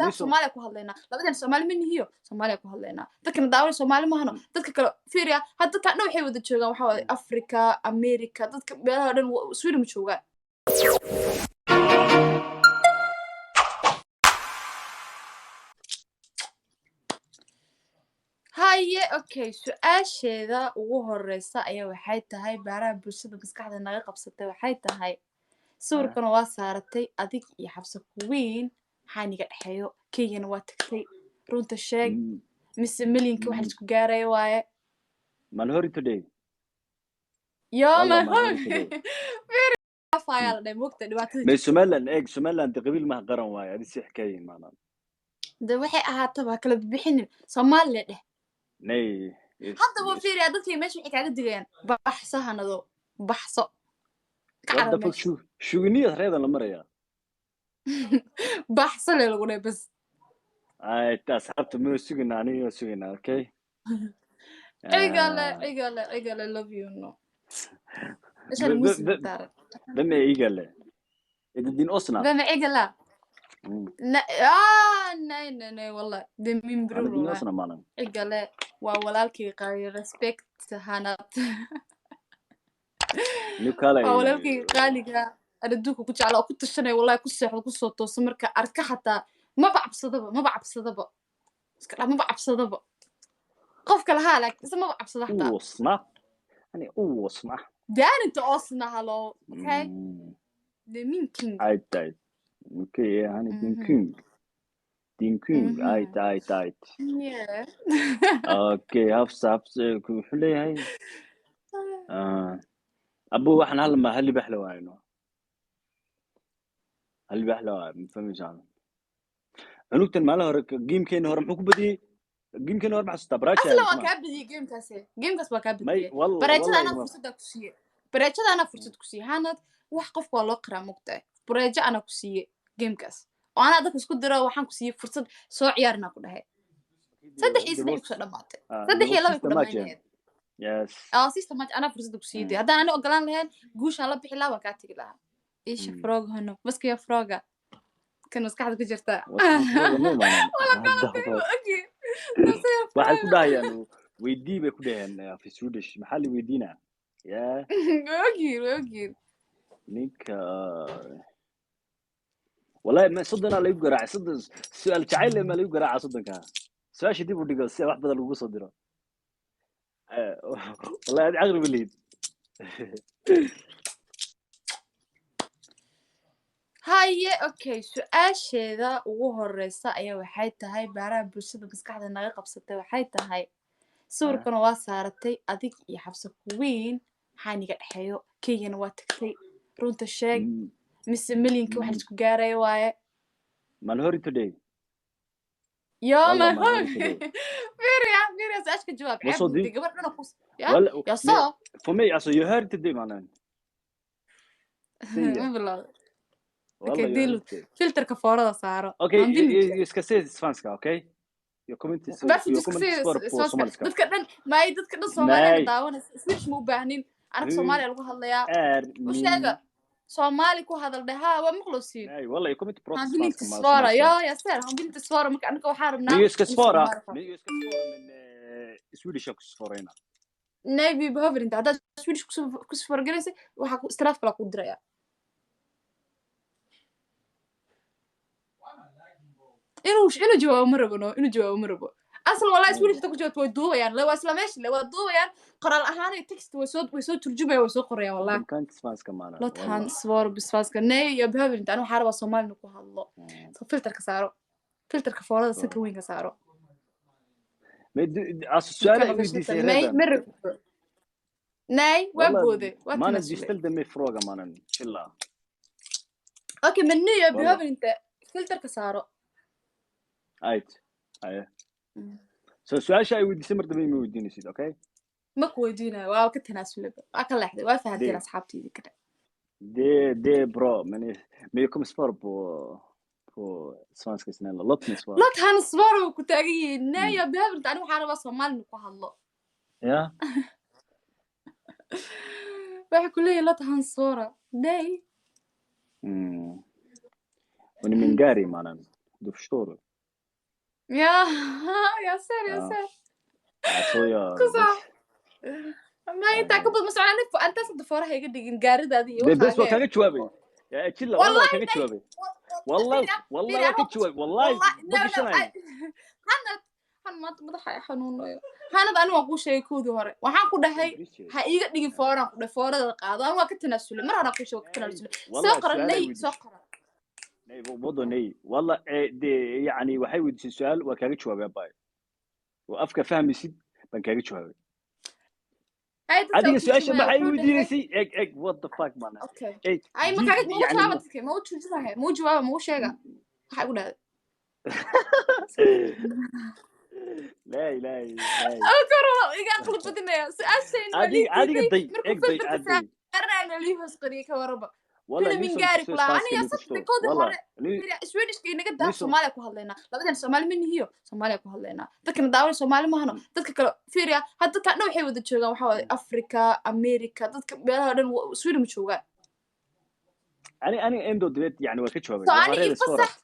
daa Soomaaliya ku hadlayna labadan Soomaali min hiyo Soomaaliya ku hadlayna dadkan daawada Soomaali ma hano dadka kale fiiriya hadda ka dhow waxay wada joogaan waxa waaye Afrika America dadka meelaha dhan Sweden ma joogaan haye okay su'aasheeda ugu horeysa ayaa waxay tahay baaraha bulshada maskaxda naga qabsatay waxay tahay sawirkan waa saaratay adig iyo xabsa kuwiin maxaa niga dhaxeeyo keygana waa tagtay runta sheeg mise milyanka waxa isku gaaray waaye malhori today yo malhori fayal dhay moogta dhibaatada may Somaliland qabiil ma qaran waaye adi si xikaayeen maanaan da waxay ahaataba kala bixinin Soomaaliya dheh nay hadda waa fiiriya dadkii meesha waxay kaaga digayaan baxsahanado baxso wada fugshu shugniya reedan la maraya baxso le lagu dhahay bas ay taas habta ma sugina aniga sugina okay igale love you no ishan muslim taar dama igale idin osna dama igala nay والله دمين برو igale waa walaalkii qaali respect hanat walaalkii qaaliga adduunka ku jecel oo ku tashanay wallahi ku seexdo ku soo tooso marka arka xataa ma cabsadaba iska dhama cabsadaba qofka lahaa laakiin ma cabsado xataa osna daarinta osna halo okay the mean king ay okay yani dinking ay yeah okay hafsa ku xuleeyahay ابو احنا هل بحلو عينه هل بحلو ما فهمش انا عنوت ماله جيم كين هور محو بدي جيم كين هور مع استبراش اصلا ما كابدي جيم كاس كابدي بريتشد انا فرصه كسيه بريتشد انا فرصه كسيه هانad wax qof waa loo qiraa mugtay breejo ana ku siiyay game kaas oo ana dadka isku diro waxaan ku siiyay fursad soo ciyaarna ku dhahay 3 isna ku dhamaatay 3 iyo 2 ku dhamaanayeen yes system match ana fursad ku siiyay hadaan ana ogolaan lahayn guusha la bixi lahaa ka tagi lahaa ايش فروغ هنا بس كيا فروغا كان مسكحد ku jirta wala kala okay waxay ku dhahayaan weydii bay ku dhaheen fi Swedish maxalli weydiina ya okay ninka wallahi ma sadana la igu garaac sadan su'aal jacayl ma la igu garaac sadanka su'aasha dib u dhigo si wax badan lagu soo diro والله هذه عقرب الليل haye okay su'aasheeda ugu horeysa ayaa waxay tahay baaraha bulshada maskaxda naga qabsatay waxay tahay sawirkan waa saaratay adig iyo xabsa kuwiin maxaa niga dhaxeeyo keygana waa tagtay runta sheeg mise milyanka waxa isku gaaray waaye malhori today yo malhori فيريا سأشك جواب عيب قبل أنا قص يا صا for me also you heard today man والله اوكي ديل فلتر كفارة صاروا اوكي اسكسي سفانسكا اوكي يو كومنت بس دتك ما دتك Soomaaliya daawana switch mu baahneen ana Soomaaliya lagu hadlayaa وشيغا Soomaali ku hadal dhaha waa maqluusin ay wallahi كومنت بروسس يا سير هم بنت سوارة marka anaka waxa rabnaa ميسك سفارة من سويدش سفارينا نبي بهافر انت هذا سويدش كسفر جلسة وحكو استراف كلا قدرة يا إنه جوا مربو أصل والله سويدش تكو جوا تودوه يعني لو أصلا ماشي لو ودوه يعني قرار أهاني تكست ويسود ترجمة ويسود قرية والله كانت سفاس كمان لا تهان سوار بسفاس كناي يا بهافر انت أنا حارب الصومال نكو هالله فلتر كسارو فلتر كفارة سكوين كسارو السؤال ودي سيرة ناي وابودي ما أنا جستل دمي فروقة ما أنا شلا أوكي مني يا بيهابن أنت فلتر كسارة أيت السؤال شيء ودي سمر دمي موديني سيد أوكي ما كودينا واو كنت ناس ولا أكل لحظة وافهمتين أصحابتي ذي كده دي برو مني ميكم سفر بو سوانسكي سنة لوت نسوار لوت هنسوار وكنت أجي نايا بهابن تاني وحارة بس ومال نكو هالله يا waxay ku leeyahay la tahan soora day وني من جاري معنا du förstår du. Ja, jag ser, jag Ja. ser. Alltså jag... Kusa. Ma intaa ka Nej. badan masoconi intaas hadda fooraha iga dhigin gaaridaadii iyo Det är bäst vad waxaaga kan jag jawaabi. Ja, chilla والله والله kan jag jawaabi. والله والله waa ka jawaab wallahi ma gashanay han maanta madaxa ay xanuunayo hanad anigu waan kuu sheegay koodii hore waxaan ku dhahay ha iiga dhigin fooraan ku dhahay foorada qaado aan waa ka tanaasulay mar horaan ku sheegay ka tanaasulay soo qaranay soo qaran nay wado nay والله de yani waxay weydiisay su'aal waa kaaga jawaabay abay oo afka fahmisid baan kaaga jawaabay adiga su'aasha maxay weydiinaysay eg what the fuck man okay ay ma kaaga ma jawaab dadkay ma u tuujilahay ma u jawaab ma u sheega waxa ugu dhahay لا لا أذكره إيجا قلت بدنا سأشين عادي عادي قدي عادي أنا اللي هسقري كوربا والله من جارك لا أنا يا صدق كود هذا شويش كي نقد ده سومالي كهلنا لا بدنا سومالي من هيو سومالي كهلنا ذكر داول سومالي ما هنا ذكر فيريا هذا كانوا يحيوا ذا شو وحول أفريقيا أمريكا ذكر بهذا سويد مشوقة أنا إندو دبيت يعني وكتشوا أنا يفسح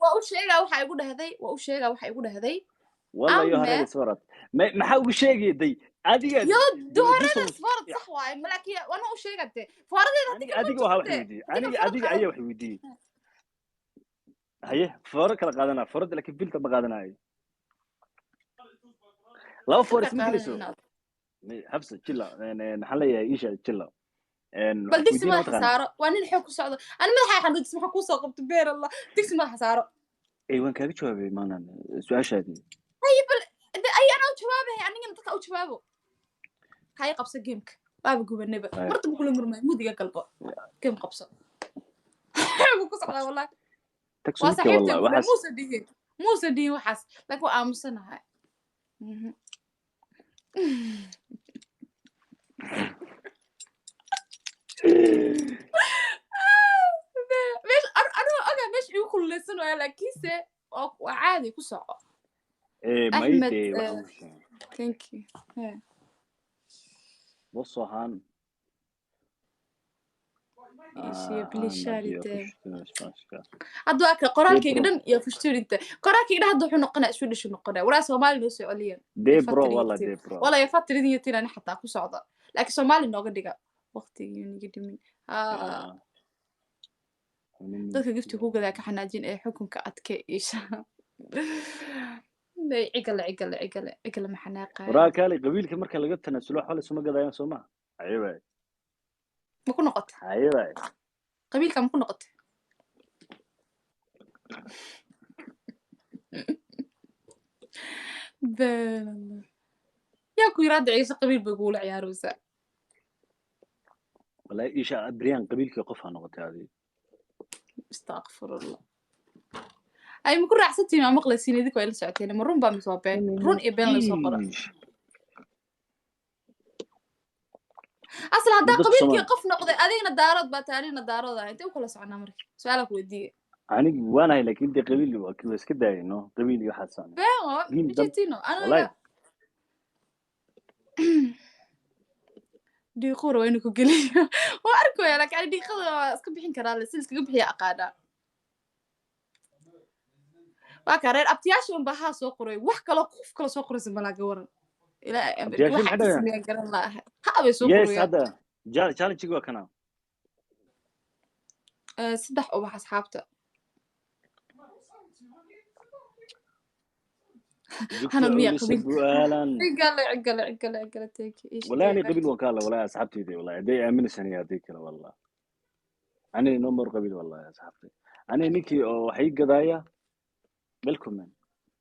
وأوشيجا وحيقول هذي وأوشيجا وحيقول هذي والله يا هريد صورت ما حاول شيء دي عادي يا دهرنا صورت صح واي ملكية وأنا وشيء قدي فارد عادي وها وحيدي عادي أيه وحيدي هيه فرق لا قادنا فرد لكن فيلت ما قادنا هاي لا فرس مكلسو حبس كلا نحلي إيش كلا بل ديكس ما حسارة وأنا الحكو صعدة أنا ما حي حنود اسمه حكو ساقط بير الله ديكس ما حسارة أيوة كابي شو أبي ما أنا سؤال شادي طيب أي أنا وشبابه يعني أنا تقع وشبابه هاي قبصة جيمك بابا جوب النبى مرت بقول مرمى مو دقيقة قلبه كم قبصة بقول صعدة والله تكسونك والله وحس مو صديه وحس لك وأمسنا هاي مش يقول لسنو يلا كيسة وعادي كسرعة أحمد thank you بصوا هان إيش يبلي شاريته هذا أكل قرار كيقدن يا فشتوري أنت قرار كيقدن هذا حنا قناة شو ليش نقناة ولا سومالي نوسي عليا دي برو والله دي برو والله يفتر دي تينا نحطها كسرعة لكن سومالي نوقد دقة وقتي يعني قديمين dadka gifti ku gadaa ka xanaajin ee xukunka adke isha igala ma xanaaqay waraa kale qabiilka marka laga tanaasulo xal isuma gadayaan Soomaa ayay ma ku noqotay ayay qabiilka ma ku noqotay baan yaa ku yiraahdo ciise qabiil bay kuula ciyaaraysaa wallahi isha adriyaan qabiilka qof ha noqotay adii استغفر الله أي مكون راح ستي مع مقلسين ذيك ولا ساعتين مرون بام صوبين رون إبان لي صقرة أصلا هذا قبيل كي قف نقضي أذينا دارات باتانينا دارات أنت وكل سعنا مرك سؤالك ودي أنا وأنا لكن دي قبيل وكل بس كده إنه قبيل يحسن بيو جتينو أنا دي قورة وينكو قلي وأركو يا لك يعني دي خذ اسكبحين كرال سلسك قبحي أقادا وكارير أبتياشون بها سوقري وحكا لو قف كلا سوقري سملا قورا إلى واحد سمي قال الله هذا سوقري يس هذا جال تشيكوا كنا صدح أو بحس حابته أنا مية قبيل عقل تيجي ولا أنا قبيل وكالة ولا أصحابتي دي والله دي أمين سنة ديك والله أنا نمر قبيل والله يا صاحبتي أنا نيكي وحي قضايا بالكم من